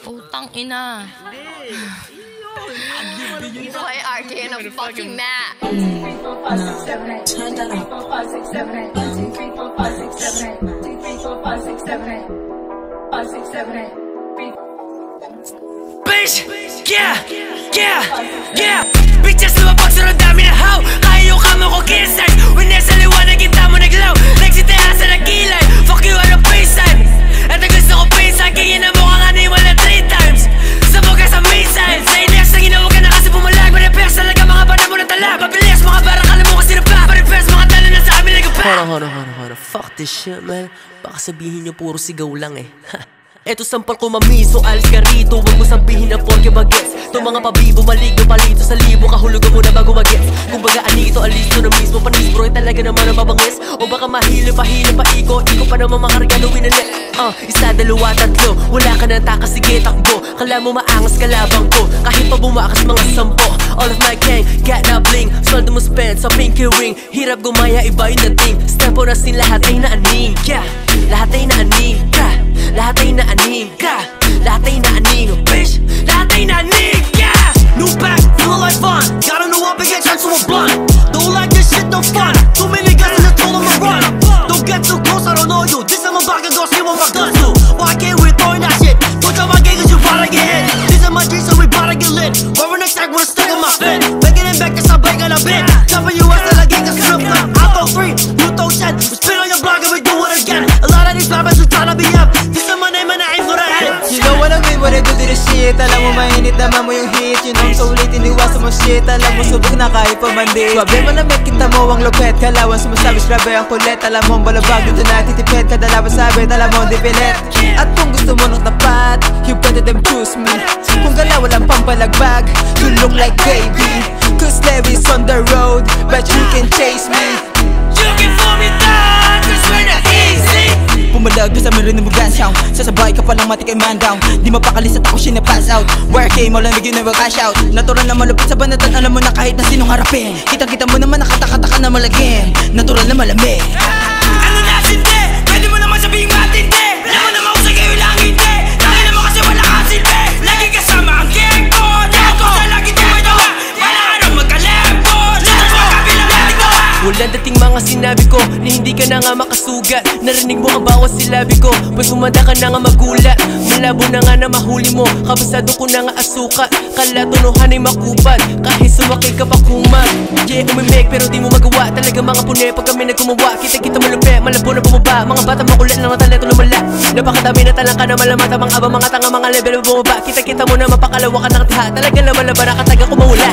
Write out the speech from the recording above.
Putang ina. Boy, RK in a fucking map. Turn that up. 1, 2, 3, 4, 5, 6, 7, 8. 1, 2, 3, 4, 5, 6, 7, 8. 1, 2, 3, 4, 5, 6, 7, 8. Bitch, yeah Bitches lumabag sa dami na how. Kaya yung kama ko kisay. When nasa liwanag kita mo naglaw. Nagsitayan sa nagkilay. Fuck you ano paysan. At ang gusto ko paysan. Kingin na mo kang animal na 3 times. Sabog ka sa missile. Sa inex na ginawa ka na kasi pumalag. Manifest talaga mga bana mo na tala. Mabilis mga barang alam mo kasi na pa. Manifest mga tala na sa amin nagapa. Hold on. Fuck this shit, man. Baka sabihin nyo puro sigaw lang eh. Eto sampal ko mamiso, alis ka rito. Huwag mo sabihin na porke bagets. Itong mga pabibo, maligno palito sa libo. Kahulugan mo na bago magets. Kung baga anito, alisto na mismo. Panis bro, talaga naman ang mabangis. O baka mahilo, paikot. Iko pa naman makarga gawin na net. Isa, dalawa, tatlo. Wala ka na takas, sige takbo. Kala mo maangas kalabang ko. Kahit pa bumakas mga 10. All of my gang, got na bling. Sweldo mo spend sa pinky ring. Hirap gumaya, iba yung dating. Step on us in lahat ay naaning. Yeah, lahat ay naaning. Lahat ay naaning. Lahat ay naaning. Bitch, lahat ay naaning. Yeah. New back, feeling like fun. Gotta know up and get turned to a blunt. Don't like this shit, no fun. Too many guys in the total of run. Don't get too close, I don't know you. This is my back and go see what my guns do. Why can't we throwing that shit? Don't tell my gang cause you bout to get hit. These are my dreams so we bout to get lit. Wearing a stack with a stick on my fit. Making it back cause I'm breaking a bit. Jumping you ass till I get a strip. I throw 3, you throw 10. We spit on your block and we do it again. A lot of these rappers who tryna be up. This is my name and I aim for the head. You know what I mean when I do this shit. Alam mo mainit naman mo yung hit. You know so ulit iniwasan mo shit. Alam mo subok na kahit pamandi. Swabe mo na met kita mo ang lupet. Kalawan sumasabis grabe ang kulit. Alam mo balabag dito na titipid. Kadalawan sabi alam mo di pilit. At kung gusto mo nung tapat, you better them choose me. Kung galaw walang pampalagbag, you look like baby. Cause Levi's on the road, but you can chase me. You can fool me down, cause we're not easy. Pumalag ka sa meron mo gun sound. Sasabay ka palang matik ay man down. Di mapakalis at ako siya na pass out. Where came all ang bigyan na cash out. Natural na malupit sa banatan. Alam mo na kahit na sinong harapin. Kitang-kita mo naman nakatakataka na malagin. Natural na malamig. Ano na sindi? Pwede mo naman sabihin matindi. Alam mo naman kung sa kayo lang hindi. Dahil naman kasi wala kang silbi. Lagi kasama ang gang ko. Dahil ko sa lagi di mo dawa. Wala ka nang magkalempo. Lahat mo kabilang natin gawa. Walang dating mga sinabi ko na hindi ka na nga makasugat. Narinig mo ang bawat silabi ko. Pag sumanda ka na nga magulat. Malabo na nga na mahuli mo. Kabisado ko na nga asukat. Kalatunuhan ay makupat. Kahit sumakay ka pa kuma. Yeah, umimik pero di mo magawa. Talaga mga pune pag kami nagkumawa. Kita-kita mo lupe, malabo na bumaba. Mga bata makulit lang ang talento lumala. Napakadami na talang ka na malamat. Mga abang mga tanga mga level bumaba. Kita-kita mo na mapakalawa ka ng taha. Talaga naman laban nakataga kumawala.